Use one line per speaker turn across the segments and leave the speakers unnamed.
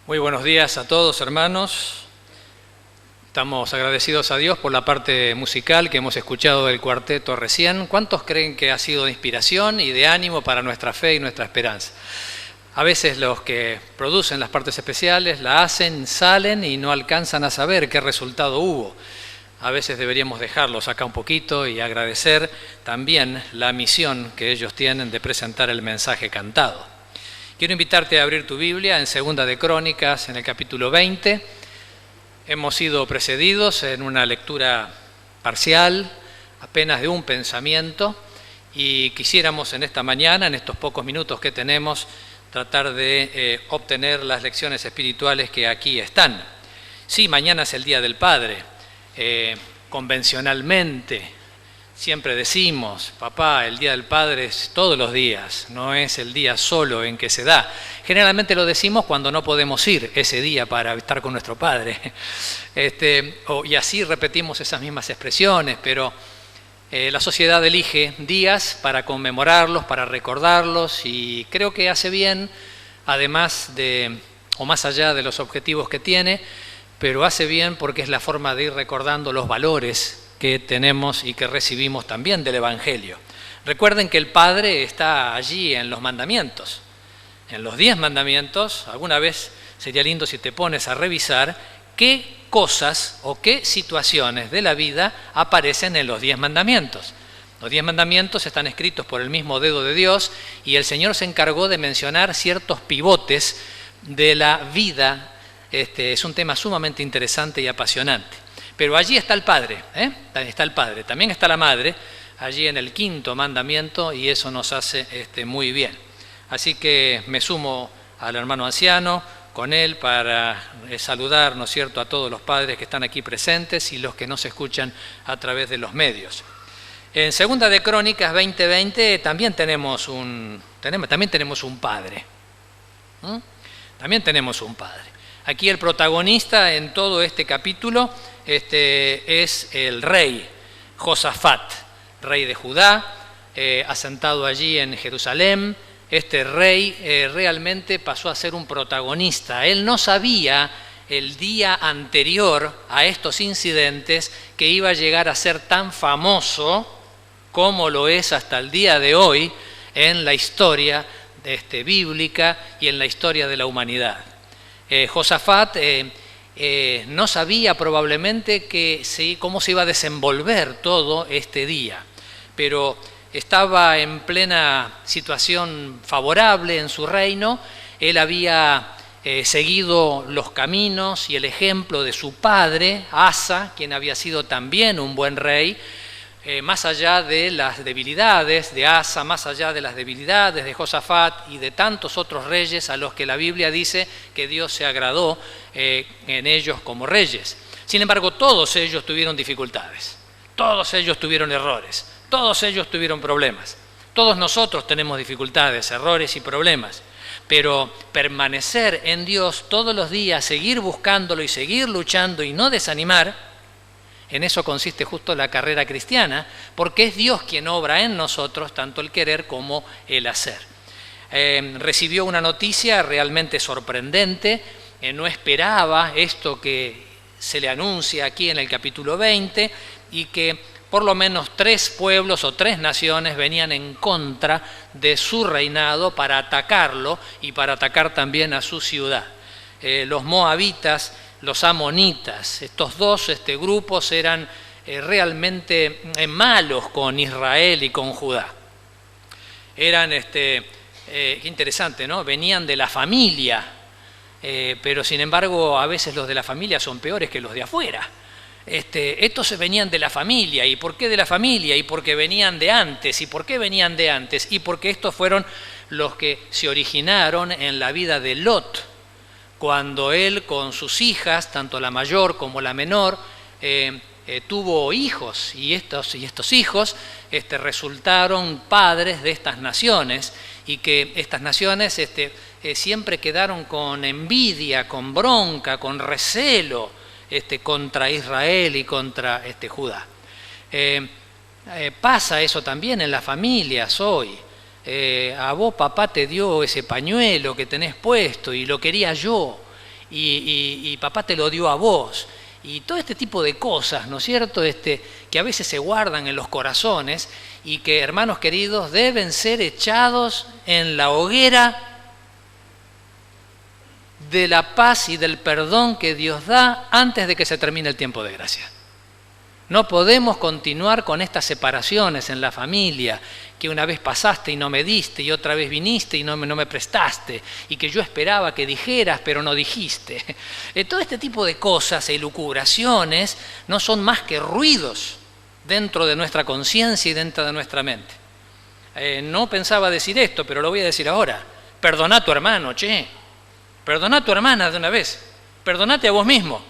Muy buenos días a todos, hermanos. Estamos agradecidos a Dios por la parte musical que hemos escuchado del cuarteto recién. ¿Cuántos creen que ha sido de inspiración y de ánimo para nuestra fe y nuestra esperanza? A veces los que producen las partes especiales la hacen, salen y no alcanzan a saber qué resultado hubo. A veces deberíamos dejarlos acá un poquito y agradecer también la misión que ellos tienen de presentar el mensaje cantado. Quiero invitarte a abrir tu Biblia en Segunda de Crónicas, en el capítulo 20. Hemos sido precedidos en una lectura parcial, apenas de un pensamiento, y quisiéramos en esta mañana, en estos pocos minutos que tenemos, tratar de obtener las lecciones espirituales que aquí están. Sí, mañana es el Día del Padre. Convencionalmente siempre decimos, papá, el Día del Padre es todos los días, no es el día solo en que se da. Generalmente lo decimos cuando no podemos ir ese día para estar con nuestro padre. Y así repetimos esas mismas expresiones, pero la sociedad elige días para conmemorarlos, para recordarlos, y creo que hace bien, además de, o más allá de los objetivos que tiene, pero hace bien porque es la forma de ir recordando los valores que tenemos y que recibimos también del Evangelio. Recuerden que el Padre está allí en los mandamientos, en los 10 mandamientos. Alguna vez sería lindo si te pones a revisar qué cosas o qué situaciones de la vida aparecen en los 10 mandamientos. Los 10 mandamientos están escritos por el mismo dedo de Dios y el Señor se encargó de mencionar ciertos pivotes de la vida. Es un tema sumamente interesante y apasionante. Pero allí está el Padre, está el Padre, también está la Madre, allí en el 5.º mandamiento, y eso nos hace muy bien. Así que me sumo al hermano anciano con él para saludar, ¿no es cierto?, a todos los padres que están aquí presentes y los que nos escuchan a través de los medios. En Segunda de Crónicas 20:20 también tenemos un Padre. También tenemos un Padre. Aquí el protagonista en todo este capítulo es el rey Josafat, rey de Judá, asentado allí en Jerusalén. Este rey realmente pasó a ser un protagonista. Él no sabía el día anterior a estos incidentes que iba a llegar a ser tan famoso como lo es hasta el día de hoy en la historia bíblica y en la historia de la humanidad. Josafat no sabía probablemente cómo se iba a desenvolver todo este día, pero estaba en plena situación favorable en su reino. Él había seguido los caminos y el ejemplo de su padre, Asa, quien había sido también un buen rey. Más allá de las debilidades de Asa, más allá de las debilidades de Josafat y de tantos otros reyes a los que la Biblia dice que Dios se agradó en ellos como reyes. Sin embargo, todos ellos tuvieron dificultades, todos ellos tuvieron errores, todos ellos tuvieron problemas. Todos nosotros tenemos dificultades, errores y problemas, pero permanecer en Dios todos los días, seguir buscándolo y seguir luchando y no desanimar, en eso consiste justo la carrera cristiana, porque es Dios quien obra en nosotros tanto el querer como el hacer. Recibió una noticia realmente sorprendente, no esperaba esto que se le anuncia aquí en el capítulo 20, y que por lo menos 3 pueblos o 3 naciones venían en contra de su reinado para atacarlo y para atacar también a su ciudad. Los moabitas, los amonitas, estos dos grupos eran realmente malos con Israel y con Judá. Eran, qué interesante, ¿no? Venían de la familia, pero sin embargo a veces los de la familia son peores que los de afuera. Estos venían de la familia. ¿Y por qué de la familia? Y porque venían de antes. ¿Y por qué venían de antes? Y porque estos fueron los que se originaron en la vida de Lot, cuando él con sus hijas, tanto la mayor como la menor, tuvo hijos, y estos hijos resultaron padres de estas naciones, y que estas naciones siempre quedaron con envidia, con bronca, con recelo contra Israel y contra Judá. Pasa eso también en las familias hoy. A vos papá te dio ese pañuelo que tenés puesto y lo quería yo. y papá te lo dio a vos. Y todo este tipo de cosas, ¿no es cierto?, que a veces se guardan en los corazones y que, hermanos queridos, deben ser echados en la hoguera de la paz y del perdón que Dios da antes de que se termine el tiempo de gracia. No podemos continuar con estas separaciones en la familia, que una vez pasaste y no me diste, y otra vez viniste y no me prestaste, y que yo esperaba que dijeras pero no dijiste. Todo este tipo de cosas e elucubraciones no son más que ruidos dentro de nuestra conciencia y dentro de nuestra mente. No pensaba decir esto, pero lo voy a decir ahora. Perdona a tu hermano, che. Perdona a tu hermana de una vez. Perdonate a vos mismo.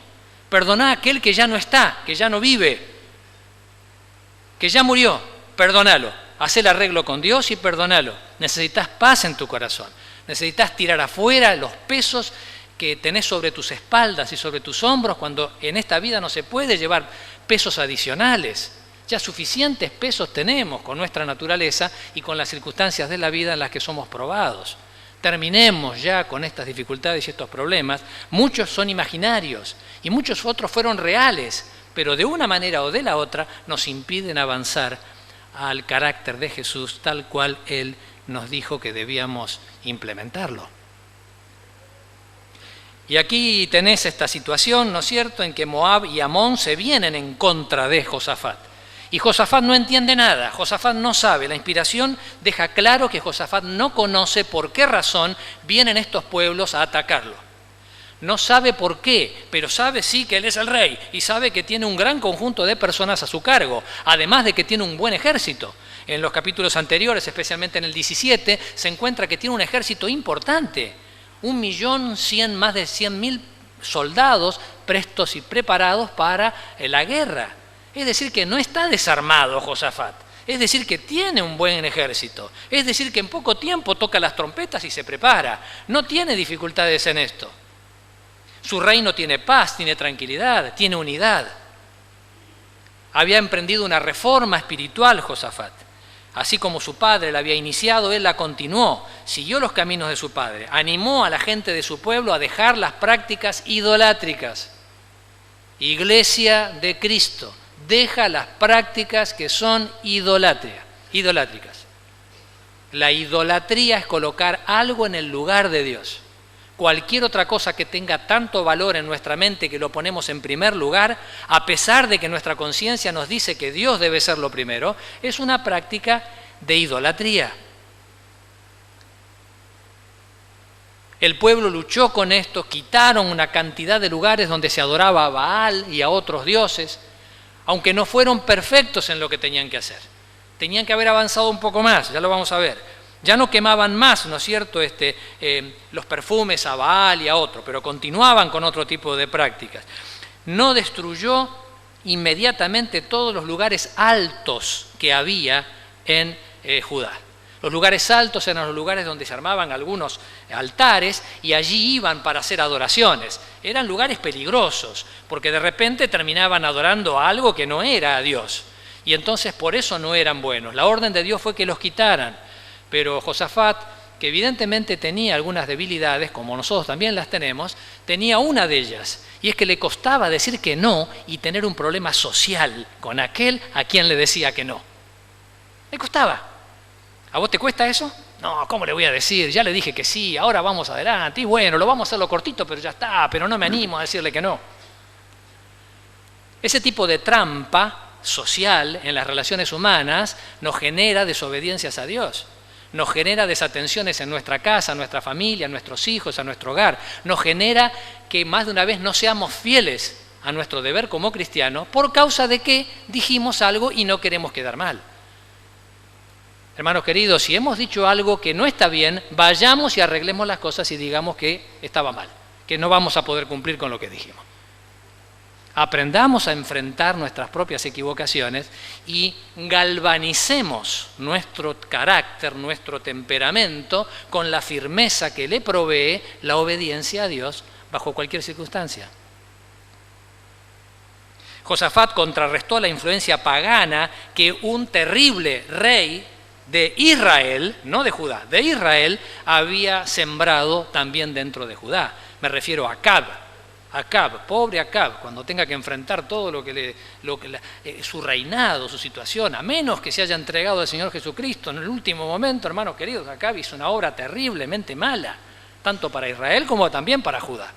Perdona a aquel que ya no está, que ya no vive, que ya murió. Perdónalo. Haz el arreglo con Dios y perdónalo. Necesitas paz en tu corazón. Necesitas tirar afuera los pesos que tenés sobre tus espaldas y sobre tus hombros cuando en esta vida no se puede llevar pesos adicionales. Ya suficientes pesos tenemos con nuestra naturaleza y con las circunstancias de la vida en las que somos probados. Terminemos ya con estas dificultades y estos problemas. Muchos son imaginarios y muchos otros fueron reales, pero de una manera o de la otra nos impiden avanzar al carácter de Jesús tal cual Él nos dijo que debíamos implementarlo. Y aquí tenés esta situación, ¿no es cierto?, en que Moab y Amón se vienen en contra de Josafat. Y Josafat no entiende nada, Josafat no sabe. La inspiración deja claro que Josafat no conoce por qué razón vienen estos pueblos a atacarlo. No sabe por qué, pero sabe sí que él es el rey y sabe que tiene un gran conjunto de personas a su cargo, además de que tiene un buen ejército. En los capítulos anteriores, especialmente en el 17, se encuentra que tiene un ejército importante, 1.100.000, más de 100.000 soldados prestos y preparados para la guerra. Es decir, que no está desarmado Josafat, es decir, que tiene un buen ejército, es decir, que en poco tiempo toca las trompetas y se prepara, no tiene dificultades en esto. Su reino tiene paz, tiene tranquilidad, tiene unidad. Había emprendido una reforma espiritual Josafat. Así como su padre la había iniciado, él la continuó, siguió los caminos de su padre, animó a la gente de su pueblo a dejar las prácticas idolátricas. Iglesia de Cristo, deja las prácticas que son idolátricas. La idolatría es colocar algo en el lugar de Dios. Cualquier otra cosa que tenga tanto valor en nuestra mente que lo ponemos en primer lugar, a pesar de que nuestra conciencia nos dice que Dios debe ser lo primero, es una práctica de idolatría. El pueblo luchó con esto, quitaron una cantidad de lugares donde se adoraba a Baal y a otros dioses, aunque no fueron perfectos en lo que tenían que hacer. Tenían que haber avanzado un poco más, ya lo vamos a ver. Ya no quemaban más, ¿no es cierto?, los perfumes a Baal y a otro, pero continuaban con otro tipo de prácticas. No destruyó inmediatamente todos los lugares altos que había en Judá. Los lugares altos eran los lugares donde se armaban algunos altares y allí iban para hacer adoraciones. Eran lugares peligrosos, porque de repente terminaban adorando a algo que no era a Dios. Y entonces por eso no eran buenos. La orden de Dios fue que los quitaran. Pero Josafat, que evidentemente tenía algunas debilidades, como nosotros también las tenemos, tenía una de ellas, y es que le costaba decir que no y tener un problema social con aquel a quien le decía que no. Le costaba. ¿A vos te cuesta eso? No, ¿cómo le voy a decir? Ya le dije que sí, ahora vamos adelante, y bueno, lo vamos a hacerlo cortito, pero ya está, pero no me animo a decirle que no. Ese tipo de trampa social en las relaciones humanas nos genera desobediencias a Dios. Nos genera desatenciones en nuestra casa, en nuestra familia, en nuestros hijos, a nuestro hogar. Nos genera que más de una vez no seamos fieles a nuestro deber como cristianos por causa de que dijimos algo y no queremos quedar mal. Hermanos queridos, si hemos dicho algo que no está bien, vayamos y arreglemos las cosas y digamos que estaba mal, que no vamos a poder cumplir con lo que dijimos. Aprendamos a enfrentar nuestras propias equivocaciones y galvanicemos nuestro carácter, nuestro temperamento con la firmeza que le provee la obediencia a Dios bajo cualquier circunstancia. Josafat contrarrestó la influencia pagana que un terrible rey de Israel, no de Judá, de Israel, había sembrado también dentro de Judá. Me refiero a Acab. Acab, pobre Acab, cuando tenga que enfrentar todo su reinado, su situación, a menos que se haya entregado al Señor Jesucristo en el último momento, hermanos queridos, Acab hizo una obra terriblemente mala, tanto para Israel como también para Judá.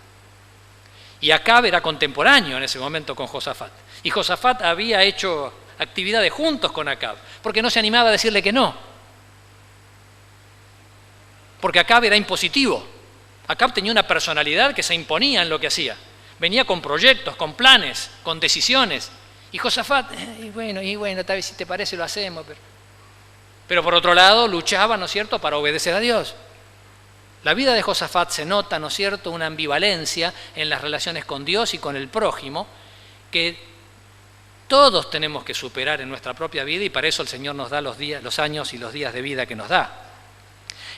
Y Acab era contemporáneo en ese momento con Josafat. Y Josafat había hecho actividades juntos con Acab, porque no se animaba a decirle que no. Porque Acab era impositivo. Acab tenía una personalidad que se imponía en lo que hacía. Venía con proyectos, con planes, con decisiones. Y Josafat, y bueno, tal vez si te parece lo hacemos. Pero por otro lado, luchaba, ¿no es cierto?, para obedecer a Dios. La vida de Josafat se nota, ¿no es cierto?, una ambivalencia en las relaciones con Dios y con el prójimo, que todos tenemos que superar en nuestra propia vida, y para eso el Señor nos da los años y los días de vida que nos da.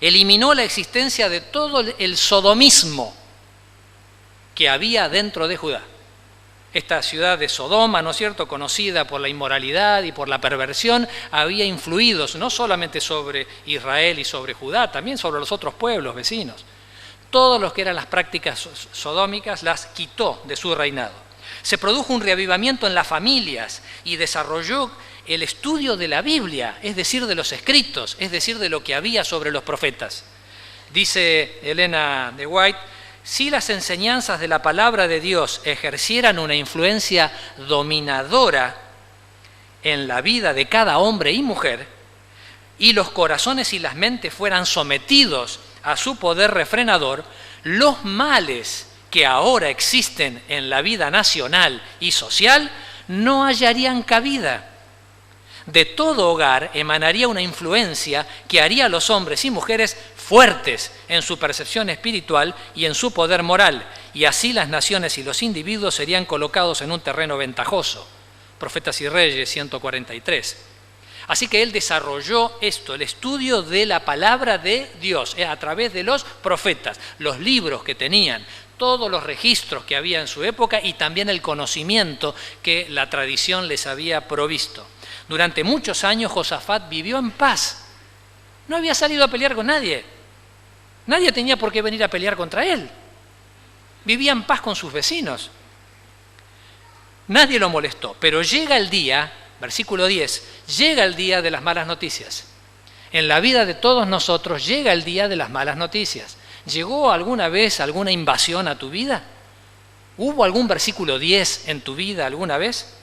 Eliminó la existencia de todo el sodomismo que había dentro de Judá. Esta ciudad de Sodoma, ¿no es cierto?, conocida por la inmoralidad y por la perversión, había influido no solamente sobre Israel y sobre Judá, también sobre los otros pueblos vecinos. Todos los que eran las prácticas sodómicas las quitó de su reinado. Se produjo un reavivamiento en las familias y desarrolló el estudio de la Biblia, es decir, de los escritos, es decir, de lo que había sobre los profetas. Dice Elena de White, si las enseñanzas de la palabra de Dios ejercieran una influencia dominadora en la vida de cada hombre y mujer, y los corazones y las mentes fueran sometidos a su poder refrenador, los males que ahora existen en la vida nacional y social no hallarían cabida. De todo hogar emanaría una influencia que haría a los hombres y mujeres fuertes en su percepción espiritual y en su poder moral, y así las naciones y los individuos serían colocados en un terreno ventajoso. Profetas y Reyes 143. Así que él desarrolló esto, el estudio de la palabra de Dios, a través de los profetas, los libros que tenían, todos los registros que había en su época y también el conocimiento que la tradición les había provisto. Durante muchos años Josafat vivió en paz. No había salido a pelear con nadie. Nadie tenía por qué venir a pelear contra él. Vivía en paz con sus vecinos. Nadie lo molestó. Pero llega el día, versículo 10, llega el día de las malas noticias. En la vida de todos nosotros llega el día de las malas noticias. ¿Llegó alguna vez alguna invasión a tu vida? ¿Hubo algún versículo 10 en tu vida alguna vez?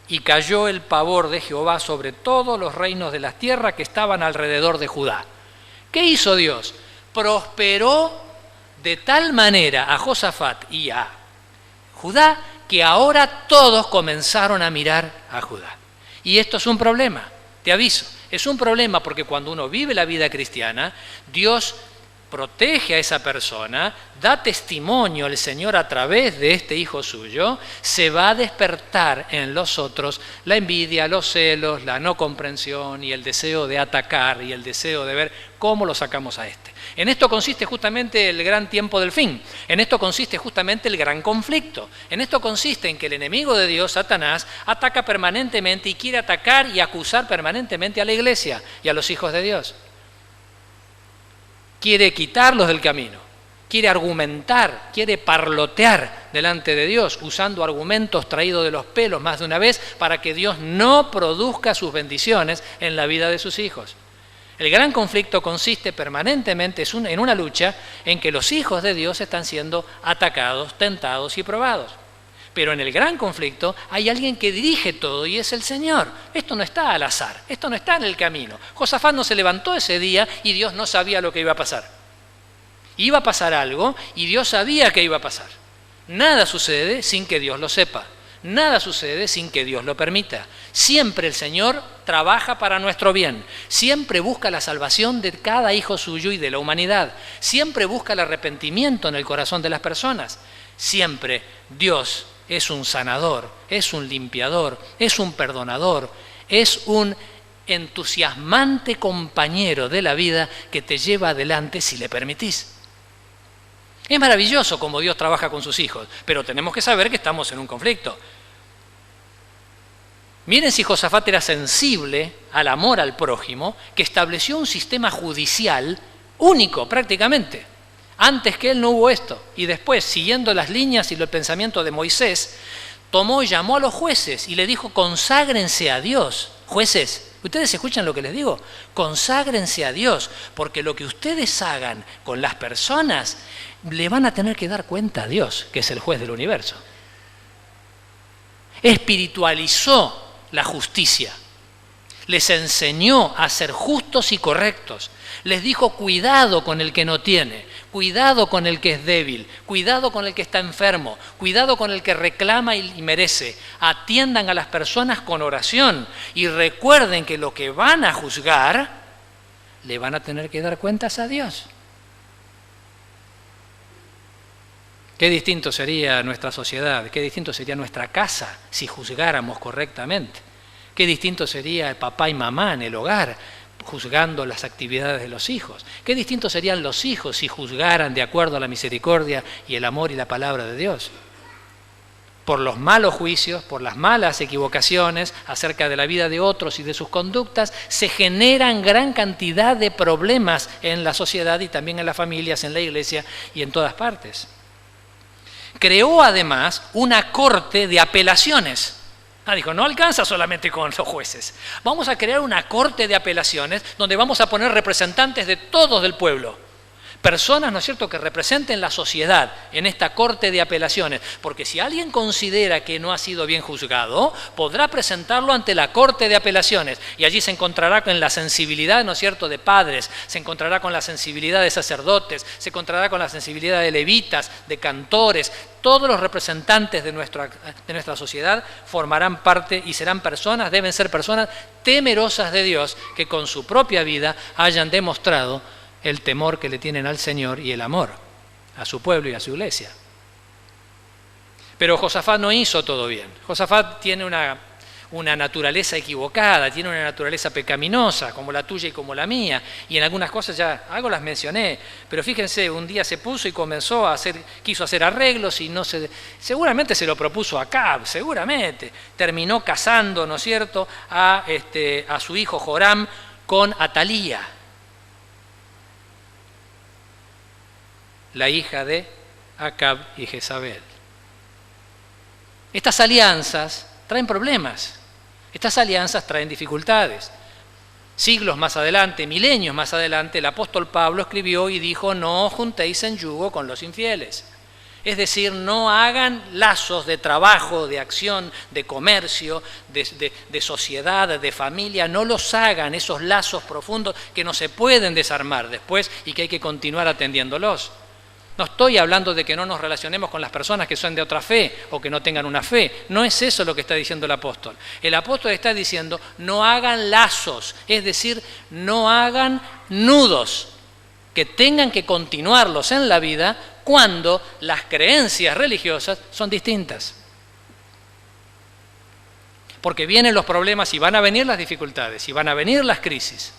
Y cayó el pavor de Jehová sobre todos los reinos de la tierra que estaban alrededor de Judá. ¿Qué hizo Dios? Prosperó de tal manera a Josafat y a Judá que ahora todos comenzaron a mirar a Judá. Y esto es un problema, te aviso. Es un problema porque cuando uno vive la vida cristiana, Dios protege a esa persona, da testimonio al Señor a través de este hijo suyo, se va a despertar en los otros la envidia, los celos, la no comprensión y el deseo de atacar y el deseo de ver cómo lo sacamos a este. En esto consiste justamente el gran tiempo del fin, en esto consiste justamente el gran conflicto, en esto consiste en que el enemigo de Dios, Satanás, ataca permanentemente y quiere atacar y acusar permanentemente a la iglesia y a los hijos de Dios. Quiere quitarlos del camino, quiere argumentar, quiere parlotear delante de Dios, usando argumentos traídos de los pelos más de una vez para que Dios no produzca sus bendiciones en la vida de sus hijos. El gran conflicto consiste permanentemente en una lucha en que los hijos de Dios están siendo atacados, tentados y probados. Pero en el gran conflicto hay alguien que dirige todo y es el Señor. Esto no está al azar, esto no está en el camino. Josafat no se levantó ese día y Dios no sabía lo que iba a pasar. Iba a pasar algo y Dios sabía que iba a pasar. Nada sucede sin que Dios lo sepa. Nada sucede sin que Dios lo permita. Siempre el Señor trabaja para nuestro bien. Siempre busca la salvación de cada hijo suyo y de la humanidad. Siempre busca el arrepentimiento en el corazón de las personas. Siempre Dios es un sanador, es un limpiador, es un perdonador, es un entusiasmante compañero de la vida que te lleva adelante si le permitís. Es maravilloso cómo Dios trabaja con sus hijos, pero tenemos que saber que estamos en un conflicto. Miren si Josafat era sensible al amor al prójimo, que estableció un sistema judicial único prácticamente. Antes que él no hubo esto. Y después, siguiendo las líneas y el pensamiento de Moisés, tomó y llamó a los jueces y le dijo, conságrense a Dios. Jueces, ¿ustedes escuchan lo que les digo? Conságrense a Dios, porque lo que ustedes hagan con las personas, le van a tener que dar cuenta a Dios, que es el juez del universo. Espiritualizó la justicia. Les enseñó a ser justos y correctos. Les dijo, cuidado con el que no tiene, cuidado con el que es débil, cuidado con el que está enfermo, cuidado con el que reclama y merece. Atiendan a las personas con oración y recuerden que lo que van a juzgar, le van a tener que dar cuentas a Dios. Qué distinto sería nuestra sociedad, qué distinto sería nuestra casa si juzgáramos correctamente. Qué distinto sería el papá y mamá en el hogar juzgando las actividades de los hijos. Qué distintos serían los hijos si juzgaran de acuerdo a la misericordia y el amor y la palabra de Dios. Por los malos juicios, por las malas equivocaciones acerca de la vida de otros y de sus conductas, se generan gran cantidad de problemas en la sociedad y también en las familias, en la iglesia y en todas partes. Creó además una corte de apelaciones. Dijo, no alcanza solamente con los jueces. Vamos a crear una corte de apelaciones donde vamos a poner representantes de todos del pueblo. Personas, ¿no es cierto?, que representen la sociedad en esta corte de apelaciones. Porque si alguien considera que no ha sido bien juzgado, podrá presentarlo ante la corte de apelaciones. Y allí se encontrará con la sensibilidad, ¿no es cierto?, de padres, se encontrará con la sensibilidad de sacerdotes, se encontrará con la sensibilidad de levitas, de cantores. Todos los representantes de nuestra sociedad formarán parte y serán personas, deben ser personas temerosas de Dios, que con su propia vida hayan demostrado el temor que le tienen al Señor y el amor a su pueblo y a su iglesia. Pero Josafat no hizo todo bien. Josafat tiene una naturaleza equivocada, tiene una naturaleza pecaminosa, como la tuya y como la mía, y en algunas cosas ya algo las mencioné, pero fíjense, un día se puso y quiso hacer arreglos y seguramente se lo propuso a Acab, seguramente, terminó casando, ¿no es cierto?, a su hijo Joram con Atalía, la hija de Acab y Jezabel. Estas alianzas traen problemas, estas alianzas traen dificultades. Siglos más adelante, milenios más adelante, el apóstol Pablo escribió y dijo, no os juntéis en yugo con los infieles. Es decir, no hagan lazos de trabajo, de acción, de comercio, de sociedad, de familia, no los hagan, esos lazos profundos que no se pueden desarmar después y que hay que continuar atendiéndolos. No estoy hablando de que no nos relacionemos con las personas que son de otra fe o que no tengan una fe. No es eso lo que está diciendo el apóstol. El apóstol está diciendo, no hagan lazos, es decir, no hagan nudos que tengan que continuarlos en la vida cuando las creencias religiosas son distintas. Porque vienen los problemas y van a venir las dificultades y van a venir las crisis.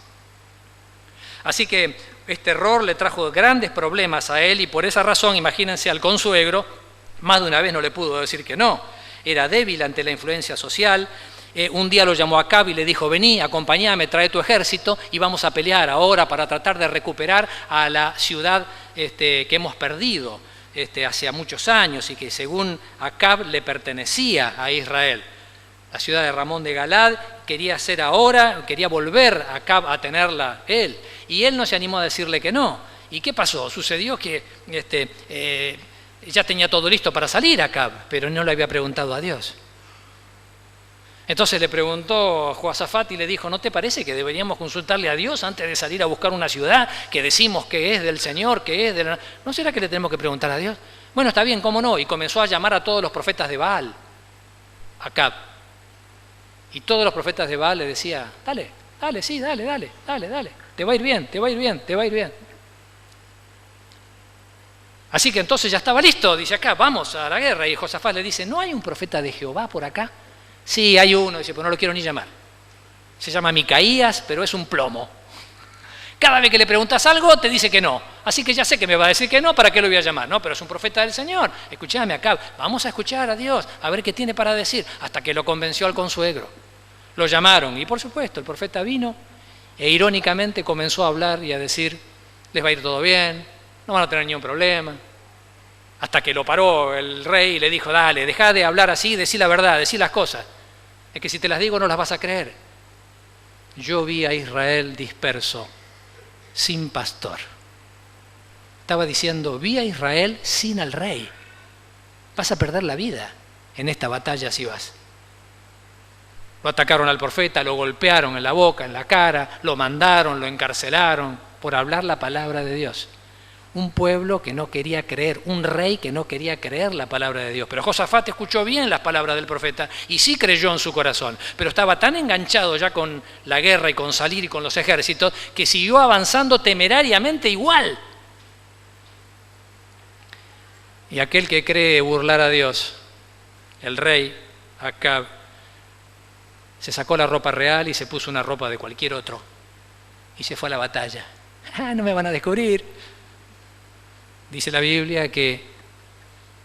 Así que este error le trajo grandes problemas a él y por esa razón, imagínense, al consuegro, más de una vez no le pudo decir que no. Era débil ante la influencia social. Un día lo llamó a Acab y le dijo, vení, acompáñame, trae tu ejército y vamos a pelear ahora para tratar de recuperar a la ciudad que hemos perdido hace muchos años y que según Acab le pertenecía a Israel. La ciudad de Ramón de Galad quería volver Acab a tenerla él. Y él no se animó a decirle que no. ¿Y qué pasó? Sucedió que ya tenía todo listo para salir Acab, pero no le había preguntado a Dios. Entonces le preguntó a Josafat y le dijo, ¿no te parece que deberíamos consultarle a Dios antes de salir a buscar una ciudad que decimos que es del Señor, que es de la... ¿No será que le tenemos que preguntar a Dios? Bueno, está bien, ¿cómo no? Y comenzó a llamar a todos los profetas de Baal, Acab. Y todos los profetas de Baal le decían, dale, te va a ir bien, te va a ir bien. Así que entonces ya estaba listo, dice acá, vamos a la guerra. Y Josafat le dice, ¿no hay un profeta de Jehová por acá? Sí, hay uno, dice, pero no lo quiero ni llamar. Se llama Micaías, pero es un plomo. Cada vez que le preguntas algo, te dice que no. Así que ya sé que me va a decir que no, ¿para qué lo voy a llamar? No, pero es un profeta del Señor. Escuchame acá, vamos a escuchar a Dios, a ver qué tiene para decir, hasta que lo convenció al consuegro. Lo llamaron y por supuesto el profeta vino e irónicamente comenzó a hablar y a decir, les va a ir todo bien, no van a tener ningún problema. Hasta que lo paró el rey y le dijo, dale, dejá de hablar así, decí la verdad, decí las cosas. Es que si te las digo no las vas a creer. Yo vi a Israel disperso, sin pastor. Estaba diciendo, vi a Israel sin el rey. Vas a perder la vida en esta batalla si vas. Lo atacaron al profeta, lo golpearon en la boca, en la cara, lo mandaron, lo encarcelaron por hablar la palabra de Dios. Un pueblo que no quería creer, un rey que no quería creer la palabra de Dios. Pero Josafat escuchó bien las palabras del profeta y sí creyó en su corazón. Pero estaba tan enganchado ya con la guerra y con salir y con los ejércitos que siguió avanzando temerariamente igual. Y aquel que cree burlar a Dios, el rey Acab, se sacó la ropa real y se puso una ropa de cualquier otro y se fue a la batalla. No me van a descubrir. Dice la Biblia que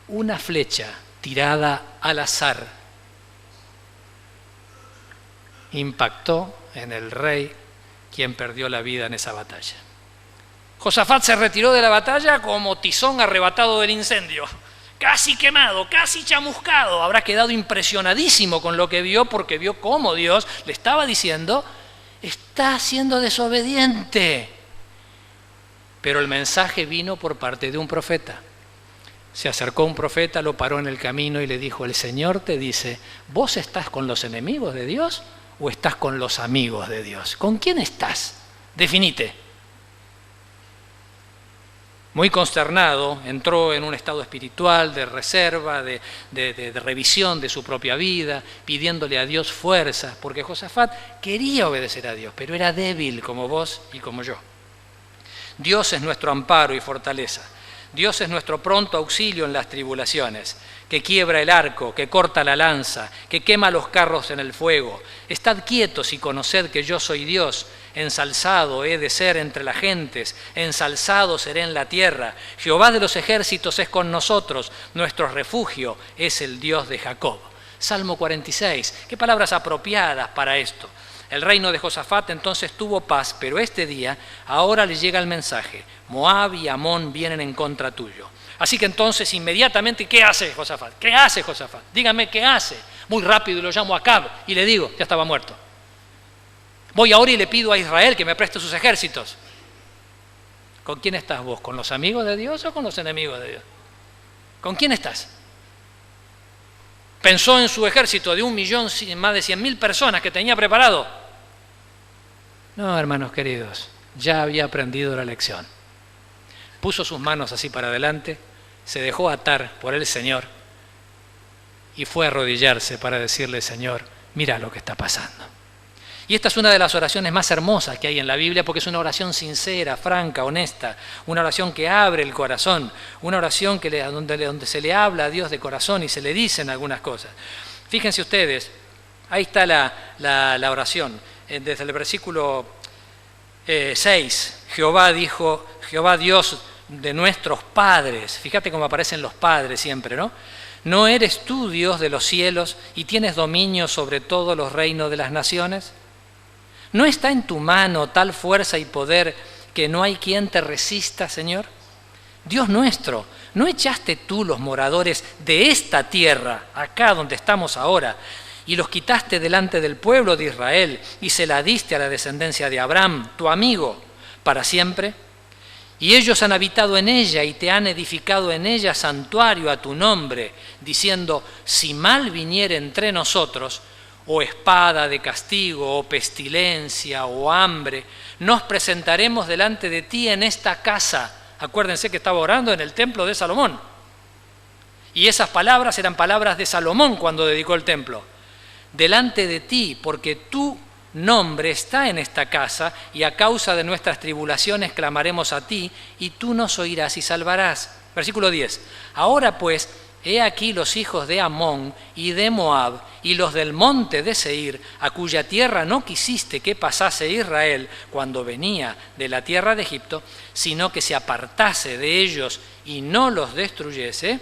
una flecha tirada al azar impactó en el rey, quien perdió la vida en esa batalla. Josafat se retiró de la batalla como tizón arrebatado del incendio, casi quemado, casi chamuscado. Habrá quedado impresionadísimo con lo que vio, porque vio cómo Dios le estaba diciendo, está siendo desobediente. Pero el mensaje vino por parte de un profeta. Se acercó un profeta, lo paró en el camino y le dijo, el Señor te dice, ¿vos estás con los enemigos de Dios o estás con los amigos de Dios? ¿Con quién estás? Definite. Muy consternado, entró en un estado espiritual de reserva, de revisión de su propia vida, pidiéndole a Dios fuerzas, porque Josafat quería obedecer a Dios, pero era débil como vos y como yo. Dios es nuestro amparo y fortaleza. Dios es nuestro pronto auxilio en las tribulaciones, que quiebra el arco, que corta la lanza, que quema los carros en el fuego. Estad quietos y conoced que yo soy Dios. Ensalzado he de ser entre las gentes, ensalzado seré en la tierra. Jehová de los ejércitos es con nosotros, nuestro refugio es el Dios de Jacob. Salmo 46, qué palabras apropiadas para esto. El reino de Josafat entonces tuvo paz, pero este día ahora le llega el mensaje, Moab y Amón vienen en contra tuyo. Así que entonces inmediatamente, ¿qué hace Josafat? ¿Qué hace Josafat? Dígame, ¿qué hace? Muy rápido lo llamo a Acab y le digo, ya estaba muerto. Voy ahora y le pido a Israel que me preste sus ejércitos. ¿Con quién estás vos? ¿Con los amigos de Dios o con los enemigos de Dios? ¿Con quién estás? Pensó en su ejército de 1.000.000, más de 100.000 personas que tenía preparado. No, hermanos queridos, ya había aprendido la lección. Puso sus manos así para adelante, se dejó atar por el Señor y fue a arrodillarse para decirle, Señor, mira lo que está pasando. Y esta es una de las oraciones más hermosas que hay en la Biblia, porque es una oración sincera, franca, honesta, una oración que abre el corazón, una oración donde se le habla a Dios de corazón y se le dicen algunas cosas. Fíjense ustedes, ahí está la oración, desde el versículo 6, Jehová dijo, Jehová Dios de nuestros padres, fíjate cómo aparecen los padres siempre, ¿no? ¿No eres tú Dios de los cielos y tienes dominio sobre todos los reinos de las naciones? ¿No está en tu mano tal fuerza y poder que no hay quien te resista, Señor? Dios nuestro, ¿no echaste tú los moradores de esta tierra, acá donde estamos ahora, y los quitaste delante del pueblo de Israel y se la diste a la descendencia de Abraham, tu amigo, para siempre? Y ellos han habitado en ella y te han edificado en ella santuario a tu nombre, diciendo, si mal viniere entre nosotros, o espada de castigo, o pestilencia, o hambre, nos presentaremos delante de ti en esta casa. Acuérdense que estaba orando en el templo de Salomón. Y esas palabras eran palabras de Salomón cuando dedicó el templo. Delante de ti, porque tu nombre está en esta casa, y a causa de nuestras tribulaciones clamaremos a ti, y tú nos oirás y salvarás. Versículo 10. Ahora pues, he aquí los hijos de Amón y de Moab y los del monte de Seir, a cuya tierra no quisiste que pasase Israel cuando venía de la tierra de Egipto, sino que se apartase de ellos y no los destruyese.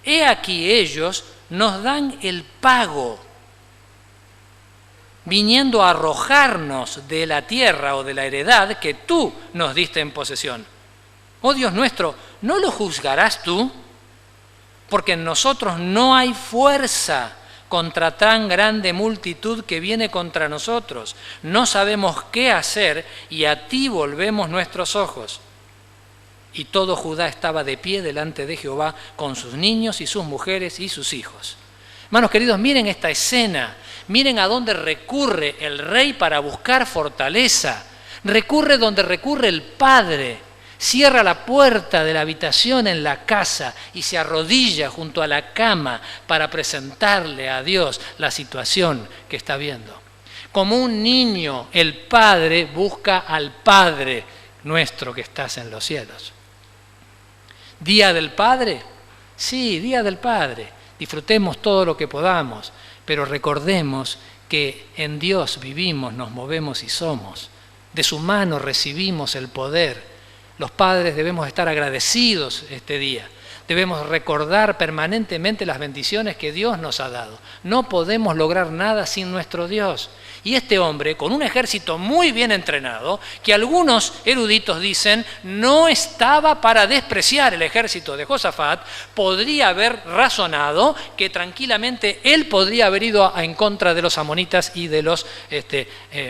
He aquí ellos nos dan el pago, viniendo a arrojarnos de la tierra o de la heredad que tú nos diste en posesión. Oh Dios nuestro, ¿no lo juzgarás tú? Porque en nosotros no hay fuerza contra tan grande multitud que viene contra nosotros. No sabemos qué hacer y a ti volvemos nuestros ojos. Y todo Judá estaba de pie delante de Jehová con sus niños y sus mujeres y sus hijos. Hermanos queridos, miren esta escena, miren a dónde recurre el rey para buscar fortaleza. Recurre donde recurre el padre. Cierra la puerta de la habitación en la casa y se arrodilla junto a la cama para presentarle a Dios la situación que está viendo. Como un niño, el Padre busca al Padre nuestro que estás en los cielos. ¿Día del Padre? Sí, Día del Padre. Disfrutemos todo lo que podamos, pero recordemos que en Dios vivimos, nos movemos y somos. De su mano recibimos el poder. Los padres debemos estar agradecidos este día. Debemos recordar permanentemente las bendiciones que Dios nos ha dado. No podemos lograr nada sin nuestro Dios. Y este hombre, con un ejército muy bien entrenado, que algunos eruditos dicen no estaba para despreciar el ejército de Josafat, podría haber razonado que tranquilamente él podría haber ido en contra de los amonitas y de los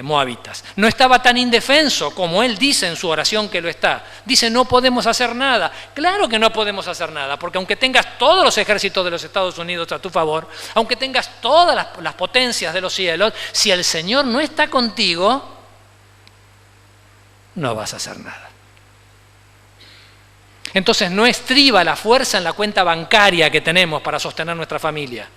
moabitas. No estaba tan indefenso como él dice en su oración que lo está. Dice, no podemos hacer nada. Claro que no podemos hacer nada, porque aunque tengas todos los ejércitos de los Estados Unidos a tu favor, aunque tengas todas las potencias de los cielos, si el Señor no está contigo, no vas a hacer nada. Entonces no estriba la fuerza en la cuenta bancaria que tenemos para sostener nuestra familia,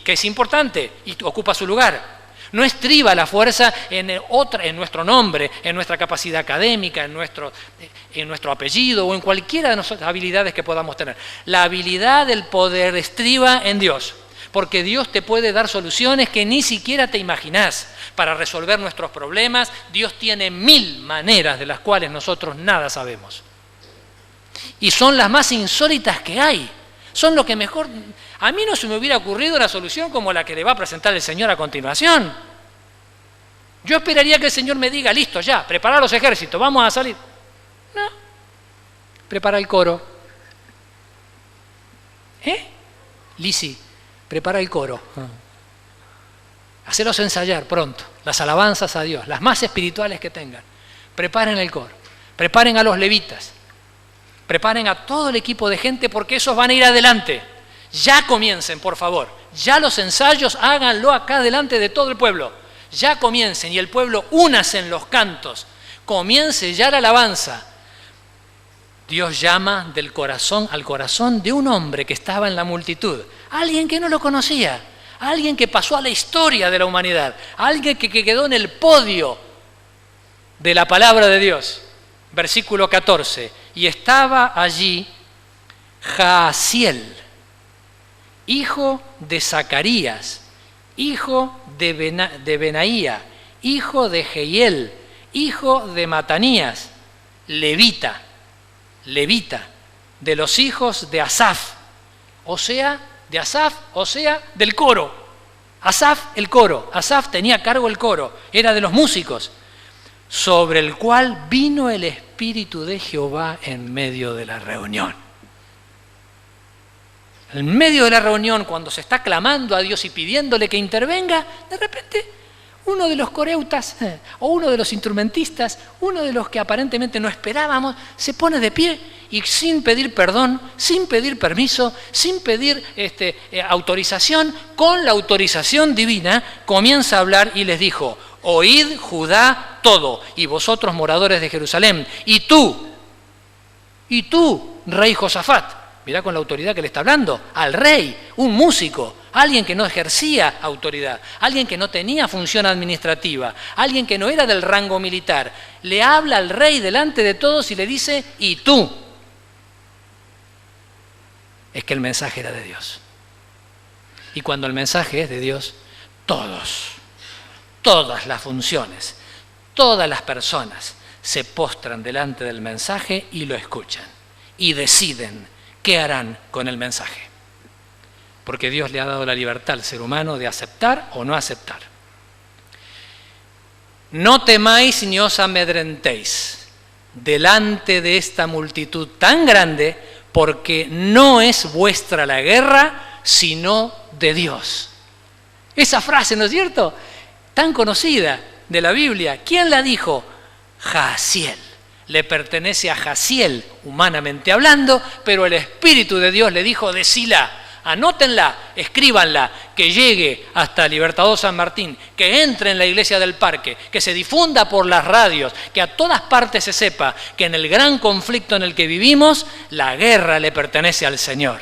que es importante y ocupa su lugar. No estriba la fuerza en nuestro nombre, en nuestra capacidad académica, en nuestro apellido o en cualquiera de nuestras habilidades que podamos tener. La habilidad del poder estriba en Dios, porque Dios te puede dar soluciones que ni siquiera te imaginás para resolver nuestros problemas. Dios tiene 1000 maneras de las cuales nosotros nada sabemos. Y son las más insólitas que hay. Son lo que mejor... A mí no se me hubiera ocurrido una solución como la que le va a presentar el Señor a continuación. Yo esperaría que el Señor me diga, listo, ya, prepara los ejércitos, vamos a salir. No. Prepara el coro. Lisi, prepara el coro. Hacelos ensayar pronto, las alabanzas a Dios, las más espirituales que tengan. Preparen el coro, preparen a los levitas, preparen a todo el equipo de gente porque esos van a ir adelante. Ya comiencen, por favor. Ya los ensayos háganlo acá delante de todo el pueblo. Ya comiencen y el pueblo únase en los cantos. Comience ya la alabanza. Dios llama del corazón al corazón de un hombre que estaba en la multitud. Alguien que no lo conocía. Alguien que pasó a la historia de la humanidad. Alguien que quedó en el podio de la palabra de Dios. Versículo 14. Y estaba allí Jaasiel, hijo de Zacarías, hijo de Benaía, hijo de Jehiel, hijo de Matanías, levita, de los hijos de Asaf, o sea, del coro. Asaf, el coro. Asaf tenía a cargo el coro, era de los músicos, sobre el cual vino el Espíritu de Jehová en medio de la reunión. En medio de la reunión, cuando se está clamando a Dios y pidiéndole que intervenga, de repente uno de los coreutas o uno de los instrumentistas, uno de los que aparentemente no esperábamos, se pone de pie y sin pedir perdón, sin pedir permiso, sin pedir autorización, con la autorización divina, comienza a hablar y les dijo: oíd Judá todo, y vosotros moradores de Jerusalén, y tú, rey Josafat. Mirá con la autoridad que le está hablando, al rey, un músico, alguien que no ejercía autoridad, alguien que no tenía función administrativa, alguien que no era del rango militar. Le habla al rey delante de todos y le dice: y tú. Es que el mensaje era de Dios. Y cuando el mensaje es de Dios, todas las funciones, todas las personas se postran delante del mensaje y lo escuchan y deciden qué harán con el mensaje. Porque Dios le ha dado la libertad al ser humano de aceptar o no aceptar. No temáis ni os amedrentéis. delante de esta multitud tan grande, porque no es vuestra la guerra, sino de Dios. Esa frase, ¿no es cierto?, tan conocida de la Biblia. ¿Quién la dijo? Jaasiel. Le pertenece a Jaasiel, humanamente hablando, pero el Espíritu de Dios le dijo, decila, anótenla, escríbanla, que llegue hasta Libertador San Martín, que entre en la iglesia del Parque, que se difunda por las radios, que a todas partes se sepa que en el gran conflicto en el que vivimos, la guerra le pertenece al Señor.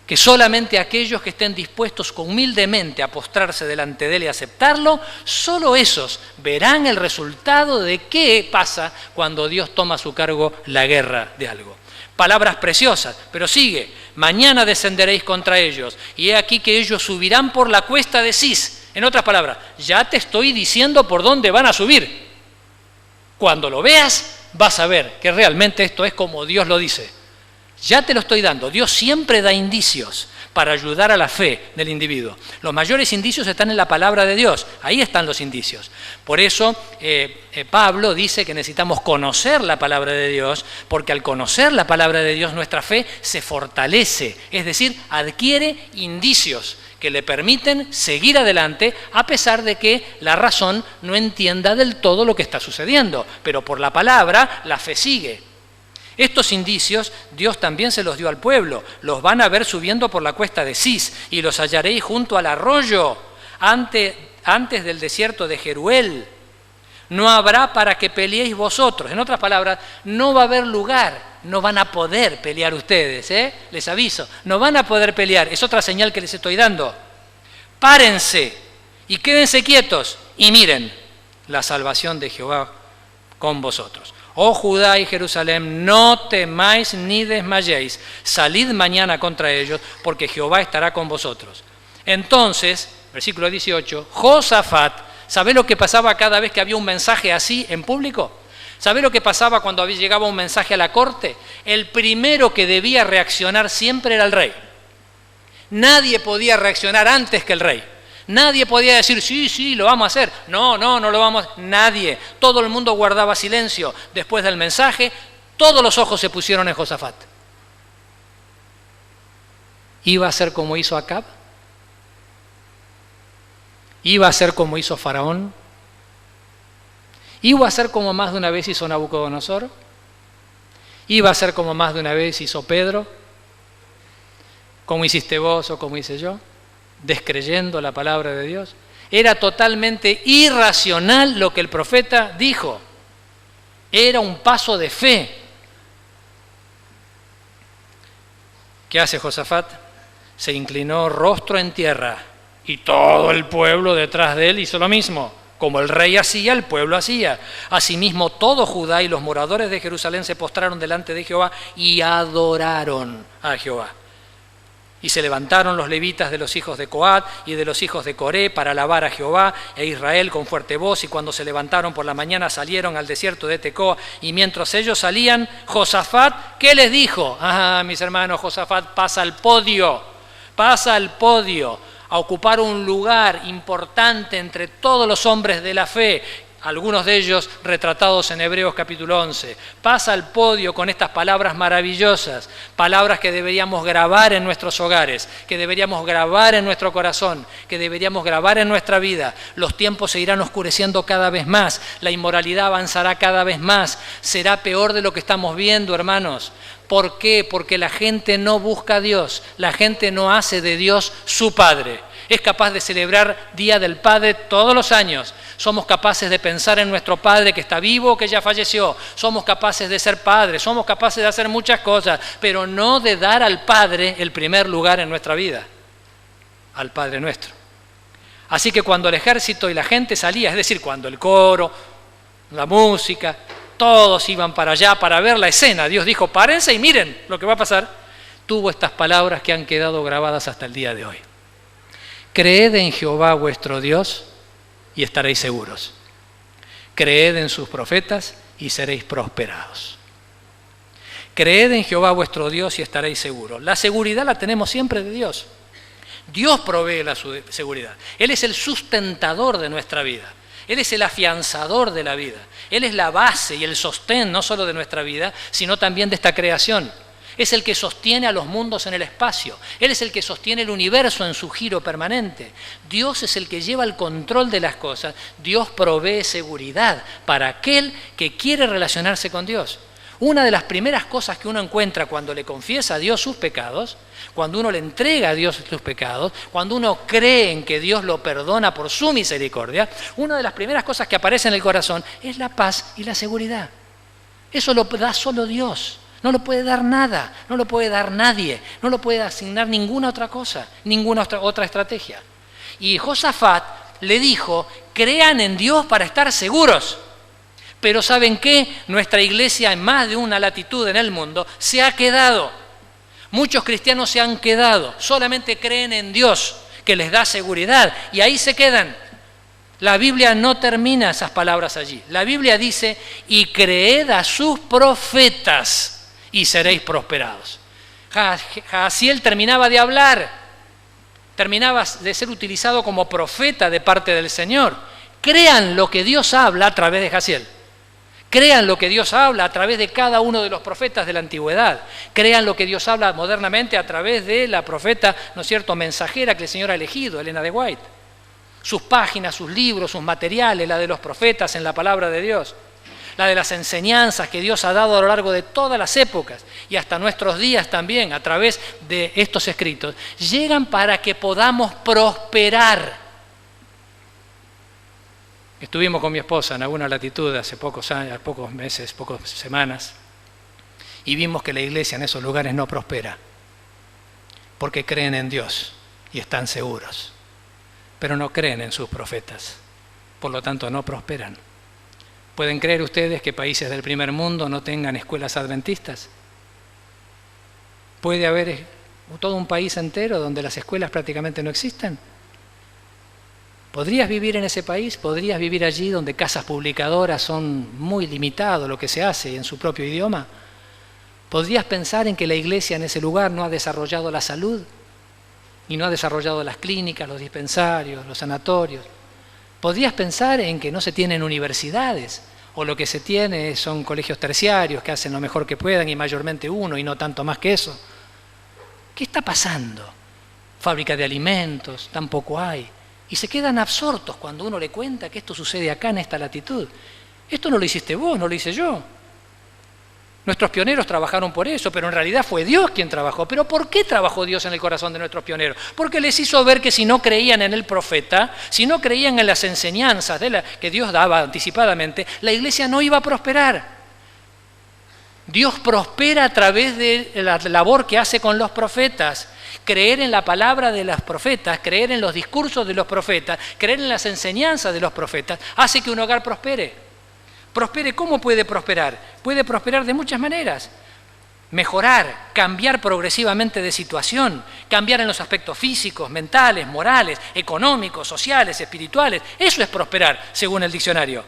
Que solamente aquellos que estén dispuestos humildemente a postrarse delante de Él y aceptarlo, solo esos verán el resultado de qué pasa cuando Dios toma a su cargo la guerra de algo. Palabras preciosas, pero sigue, mañana descenderéis contra ellos, y he aquí que ellos subirán por la cuesta de Cis. En otras palabras, ya te estoy diciendo por dónde van a subir. Cuando lo veas, vas a ver que realmente esto es como Dios lo dice. Ya te lo estoy dando. Dios siempre da indicios para ayudar a la fe del individuo. Los mayores indicios están en la palabra de Dios. Ahí están los indicios. Por eso Pablo dice que necesitamos conocer la palabra de Dios, porque al conocer la palabra de Dios nuestra fe se fortalece, es decir, adquiere indicios que le permiten seguir adelante a pesar de que la razón no entienda del todo lo que está sucediendo. Pero por la palabra la fe sigue. Estos indicios Dios también se los dio al pueblo. Los van a ver subiendo por la cuesta de Cis y los hallaréis junto al arroyo, antes del desierto de Jeruel. No habrá para que peleéis vosotros. En otras palabras, no va a haber lugar, no van a poder pelear ustedes, les aviso. No van a poder pelear, es otra señal que les estoy dando. Párense y quédense quietos y miren la salvación de Jehová con vosotros. Oh Judá y Jerusalén, no temáis ni desmayéis, salid mañana contra ellos, porque Jehová estará con vosotros. Entonces, versículo 18, Josafat, ¿sabés lo que pasaba cada vez que había un mensaje así en público? ¿Sabés lo que pasaba cuando llegaba un mensaje a la corte? El primero que debía reaccionar siempre era el rey. Nadie podía reaccionar antes que el rey. Nadie podía decir, sí, lo vamos a hacer. No lo vamos a hacer. Nadie. Todo el mundo guardaba silencio. Después del mensaje, todos los ojos se pusieron en Josafat. ¿Iba a ser como hizo Acab? ¿Iba a ser como hizo Faraón? ¿Iba a ser como más de una vez hizo Nabucodonosor? ¿Iba a ser como más de una vez hizo Pedro? ¿Como hiciste vos o como hice yo? Descreyendo la palabra de Dios. Era totalmente irracional lo que el profeta dijo. Era un paso de fe. ¿Qué hace Josafat? Se inclinó rostro en tierra y todo el pueblo detrás de él hizo lo mismo. Como el rey hacía, el pueblo hacía. Asimismo, todo Judá y los moradores de Jerusalén se postraron delante de Jehová y adoraron a Jehová. Y se levantaron los levitas de los hijos de Coat y de los hijos de Coré para alabar a Jehová e Israel con fuerte voz. Y cuando se levantaron por la mañana salieron al desierto de Tecoa. Y mientras ellos salían, Josafat, ¿qué les dijo? Mis hermanos, Josafat pasa al podio a ocupar un lugar importante entre todos los hombres de la fe. Algunos de ellos retratados en Hebreos capítulo 11. Pasa al podio con estas palabras maravillosas, palabras que deberíamos grabar en nuestros hogares, que deberíamos grabar en nuestro corazón, que deberíamos grabar en nuestra vida. Los tiempos se irán oscureciendo cada vez más, la inmoralidad avanzará cada vez más, será peor de lo que estamos viendo, hermanos. ¿Por qué? Porque la gente no busca a Dios, la gente no hace de Dios su Padre. Es capaz de celebrar Día del Padre todos los años. Somos capaces de pensar en nuestro Padre que está vivo o que ya falleció. Somos capaces de ser padres, somos capaces de hacer muchas cosas, pero no de dar al Padre el primer lugar en nuestra vida, al Padre nuestro. Así que cuando el ejército y la gente salía, es decir, cuando el coro, la música, todos iban para allá para ver la escena, Dios dijo, párense y miren lo que va a pasar, tuvo estas palabras que han quedado grabadas hasta el día de hoy. Creed en Jehová vuestro Dios y estaréis seguros. Creed en sus profetas y seréis prosperados. Creed en Jehová vuestro Dios y estaréis seguros. La seguridad la tenemos siempre de Dios. Dios provee la seguridad. Él es el sustentador de nuestra vida. Él es el afianzador de la vida. Él es la base y el sostén no solo de nuestra vida, sino también de esta creación. Es el que sostiene a los mundos en el espacio. Él es el que sostiene el universo en su giro permanente. Dios es el que lleva el control de las cosas. Dios provee seguridad para aquel que quiere relacionarse con Dios. Una de las primeras cosas que uno encuentra cuando le confiesa a Dios sus pecados, cuando uno le entrega a Dios sus pecados, cuando uno cree en que Dios lo perdona por su misericordia, una de las primeras cosas que aparece en el corazón es la paz y la seguridad. Eso lo da solo Dios. No lo puede dar nada, no lo puede dar nadie, no lo puede asignar ninguna otra cosa, ninguna otra estrategia. Y Josafat le dijo, crean en Dios para estar seguros. Pero ¿saben qué? Nuestra iglesia en más de una latitud en el mundo se ha quedado. Muchos cristianos se han quedado, solamente creen en Dios, que les da seguridad, y ahí se quedan. La Biblia no termina esas palabras allí. La Biblia dice, y creed a sus profetas y seréis prosperados. Jaasiel terminaba de hablar, terminaba de ser utilizado como profeta de parte del Señor. Crean lo que Dios habla a través de Jaasiel. Crean lo que Dios habla a través de cada uno de los profetas de la antigüedad. Crean lo que Dios habla modernamente a través de la profeta, ¿no es cierto?, mensajera que el Señor ha elegido, Elena de White. Sus páginas, sus libros, sus materiales, la de los profetas en la palabra de Dios, la de las enseñanzas que Dios ha dado a lo largo de todas las épocas y hasta nuestros días también a través de estos escritos, llegan para que podamos prosperar. Estuvimos con mi esposa en alguna latitud hace pocos años, pocos meses, pocas semanas, y vimos que la iglesia en esos lugares no prospera, porque creen en Dios y están seguros, pero no creen en sus profetas, por lo tanto no prosperan. ¿Pueden creer ustedes que países del primer mundo no tengan escuelas adventistas? ¿Puede haber todo un país entero donde las escuelas prácticamente no existen? ¿Podrías vivir en ese país? ¿Podrías vivir allí donde casas publicadoras son muy limitadas lo que se hace en su propio idioma? ¿Podrías pensar en que la iglesia en ese lugar no ha desarrollado la salud? Y no ha desarrollado las clínicas, los dispensarios, los sanatorios. ¿Podrías pensar en que no se tienen universidades? O lo que se tiene son colegios terciarios que hacen lo mejor que puedan y mayormente uno y no tanto más que eso. ¿Qué está pasando? Fábrica de alimentos, tampoco hay. Y se quedan absortos cuando uno le cuenta que esto sucede acá en esta latitud. Esto no lo hiciste vos, no lo hice yo. Nuestros pioneros trabajaron por eso, pero en realidad fue Dios quien trabajó. ¿Pero por qué trabajó Dios en el corazón de nuestros pioneros? Porque les hizo ver que si no creían en el profeta, si no creían en las enseñanzas que Dios daba anticipadamente, la iglesia no iba a prosperar. Dios prospera a través de la labor que hace con los profetas. Creer en la palabra de los profetas, creer en los discursos de los profetas, creer en las enseñanzas de los profetas, hace que un hogar prospere. Prospere, ¿cómo puede prosperar? Puede prosperar de muchas maneras. Mejorar, cambiar progresivamente de situación, cambiar en los aspectos físicos, mentales, morales, económicos, sociales, espirituales. Eso es prosperar, según el diccionario.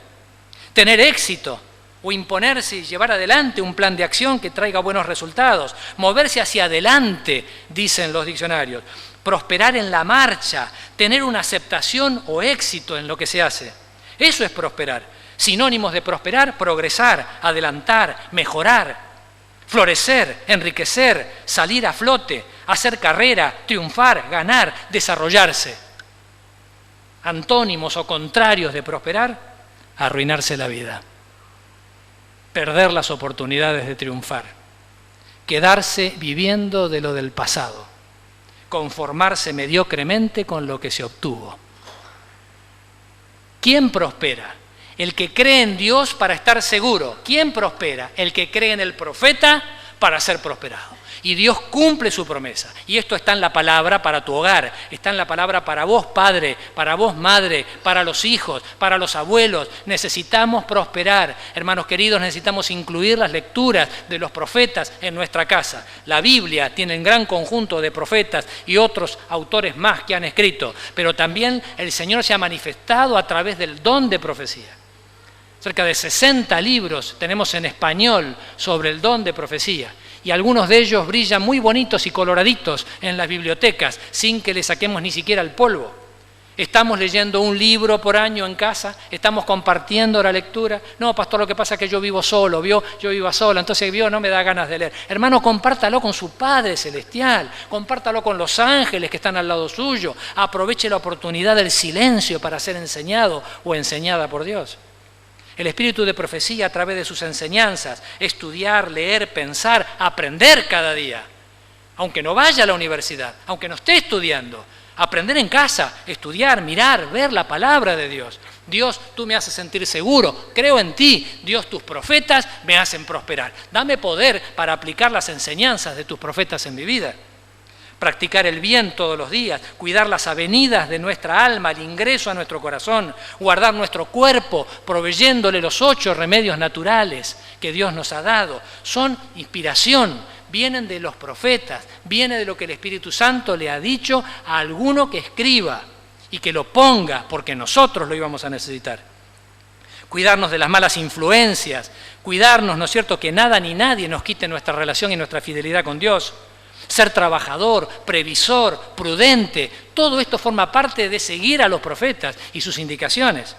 Tener éxito o imponerse y llevar adelante un plan de acción que traiga buenos resultados. Moverse hacia adelante, dicen los diccionarios. Prosperar en la marcha, tener una aceptación o éxito en lo que se hace. Eso es prosperar. Sinónimos de prosperar: progresar, adelantar, mejorar, florecer, enriquecer, salir a flote, hacer carrera, triunfar, ganar, desarrollarse. Antónimos o contrarios de prosperar: arruinarse la vida, perder las oportunidades de triunfar, quedarse viviendo de lo del pasado, conformarse mediocremente con lo que se obtuvo. ¿Quién prospera? El que cree en Dios para estar seguro. ¿Quién prospera? El que cree en el profeta para ser prosperado. Y Dios cumple su promesa. Y esto está en la palabra para tu hogar, está en la palabra para vos, padre, para vos, madre, para los hijos, para los abuelos. Necesitamos prosperar. Hermanos queridos, necesitamos incluir las lecturas de los profetas en nuestra casa. La Biblia tiene un gran conjunto de profetas y otros autores más que han escrito, pero también el Señor se ha manifestado a través del don de profecía. Cerca de 60 libros tenemos en español sobre el don de profecía. Y algunos de ellos brillan muy bonitos y coloraditos en las bibliotecas, sin que le saquemos ni siquiera el polvo. ¿Estamos leyendo un libro por año en casa? ¿Estamos compartiendo la lectura? No, pastor, lo que pasa es que yo vivo solo, yo vivo sola, entonces no me da ganas de leer. Hermano, compártalo con su Padre Celestial, compártalo con los ángeles que están al lado suyo, aproveche la oportunidad del silencio para ser enseñado o enseñada por Dios. El espíritu de profecía a través de sus enseñanzas, estudiar, leer, pensar, aprender cada día. Aunque no vaya a la universidad, aunque no esté estudiando, aprender en casa, estudiar, mirar, ver la palabra de Dios. Dios, tú me haces sentir seguro, creo en ti. Dios, tus profetas me hacen prosperar. Dame poder para aplicar las enseñanzas de tus profetas en mi vida. Practicar el bien todos los días, cuidar las avenidas de nuestra alma, el ingreso a nuestro corazón, guardar nuestro cuerpo, proveyéndole los 8 remedios naturales que Dios nos ha dado. Son inspiración, vienen de los profetas, viene de lo que el Espíritu Santo le ha dicho a alguno que escriba y que lo ponga, porque nosotros lo íbamos a necesitar. Cuidarnos de las malas influencias, cuidarnos, ¿no es cierto?, que nada ni nadie nos quite nuestra relación y nuestra fidelidad con Dios. Ser trabajador, previsor, prudente, todo esto forma parte de seguir a los profetas y sus indicaciones.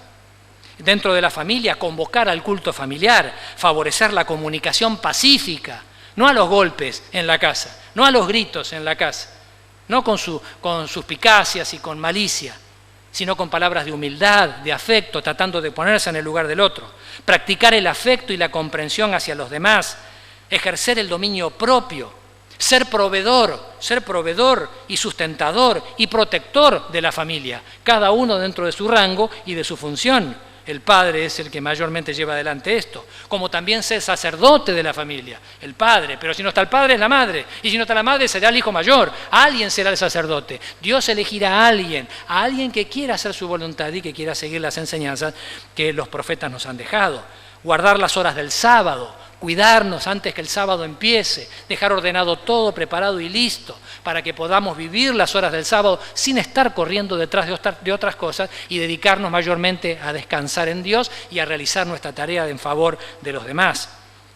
Dentro de la familia, convocar al culto familiar, favorecer la comunicación pacífica, no a los golpes en la casa, no a los gritos en la casa, no con suspicacias y con malicia, sino con palabras de humildad, de afecto, tratando de ponerse en el lugar del otro. Practicar el afecto y la comprensión hacia los demás, ejercer el dominio propio, ser proveedor y sustentador y protector de la familia, cada uno dentro de su rango y de su función. El padre es el que mayormente lleva adelante esto, como también ser sacerdote de la familia, el padre, pero si no está el padre es la madre, y si no está la madre será el hijo mayor, alguien será el sacerdote. Dios elegirá a alguien que quiera hacer su voluntad y que quiera seguir las enseñanzas que los profetas nos han dejado. Guardar las horas del sábado, cuidarnos antes que el sábado empiece, dejar ordenado todo, preparado y listo, para que podamos vivir las horas del sábado sin estar corriendo detrás de otras cosas y dedicarnos mayormente a descansar en Dios y a realizar nuestra tarea en favor de los demás.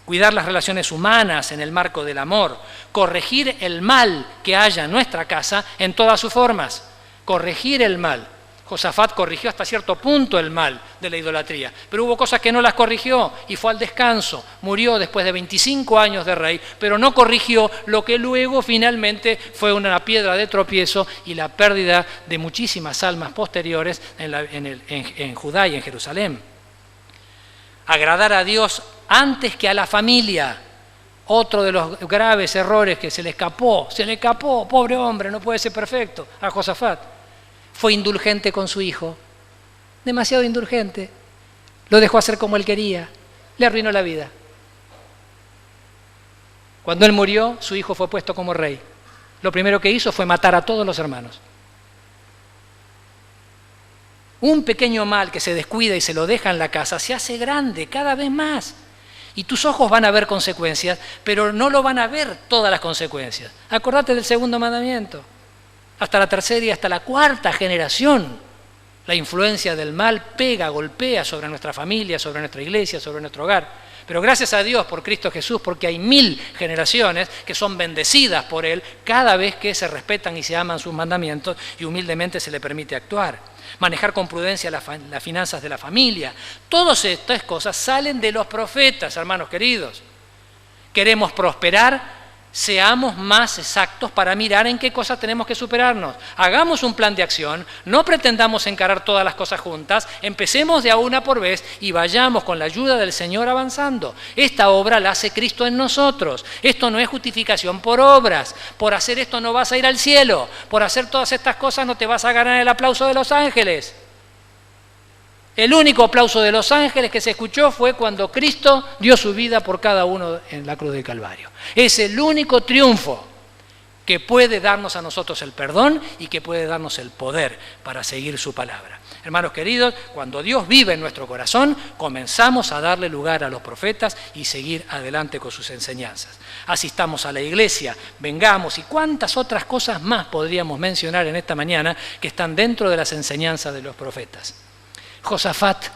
Cuidar las relaciones humanas en el marco del amor, corregir el mal que haya en nuestra casa en todas sus formas, corregir el mal. Josafat corrigió hasta cierto punto el mal de la idolatría, pero hubo cosas que no las corrigió y fue al descanso. Murió después de 25 años de rey, pero no corrigió lo que luego finalmente fue una piedra de tropiezo y la pérdida de muchísimas almas posteriores en Judá y en Jerusalén. Agradar a Dios antes que a la familia. Otro de los graves errores que se le escapó, pobre hombre, no puede ser perfecto, a Josafat. Fue indulgente con su hijo, demasiado indulgente. Lo dejó hacer como él quería, le arruinó la vida. Cuando él murió, su hijo fue puesto como rey. Lo primero que hizo fue matar a todos los hermanos. Un pequeño mal que se descuida y se lo deja en la casa se hace grande cada vez más. Y tus ojos van a ver consecuencias, pero no lo van a ver todas las consecuencias. Acordate del segundo mandamiento. Hasta la tercera y hasta la cuarta generación, la influencia del mal golpea sobre nuestra familia, sobre nuestra iglesia, sobre nuestro hogar. Pero gracias a Dios por Cristo Jesús, porque hay 1000 generaciones que son bendecidas por Él cada vez que se respetan y se aman sus mandamientos y humildemente se le permite actuar. Manejar con prudencia las finanzas de la familia. Todas estas cosas salen de los profetas, hermanos queridos. Queremos prosperar. Seamos más exactos para mirar en qué cosas tenemos que superarnos. Hagamos un plan de acción, no pretendamos encarar todas las cosas juntas, empecemos de a una por vez y vayamos con la ayuda del Señor avanzando. Esta obra la hace Cristo en nosotros. Esto no es justificación por obras. Por hacer esto no vas a ir al cielo. Por hacer todas estas cosas no te vas a ganar el aplauso de los ángeles. El único aplauso de los ángeles que se escuchó fue cuando Cristo dio su vida por cada uno en la cruz del Calvario. Es el único triunfo que puede darnos a nosotros el perdón y que puede darnos el poder para seguir su palabra. Hermanos queridos, cuando Dios vive en nuestro corazón, comenzamos a darle lugar a los profetas y seguir adelante con sus enseñanzas. Asistamos a la iglesia, vengamos y cuántas otras cosas más podríamos mencionar en esta mañana que están dentro de las enseñanzas de los profetas. Josafat,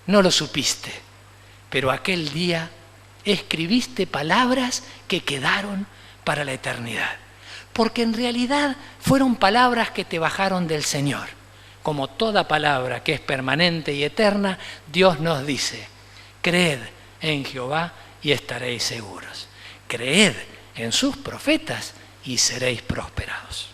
no lo supiste, pero aquel día escribiste palabras que quedaron para la eternidad, porque en realidad fueron palabras que te bajaron del Señor. como toda palabra que es permanente y eterna, Dios nos dice: creed en Jehová y estaréis seguros. Creed en sus profetas y seréis prosperados.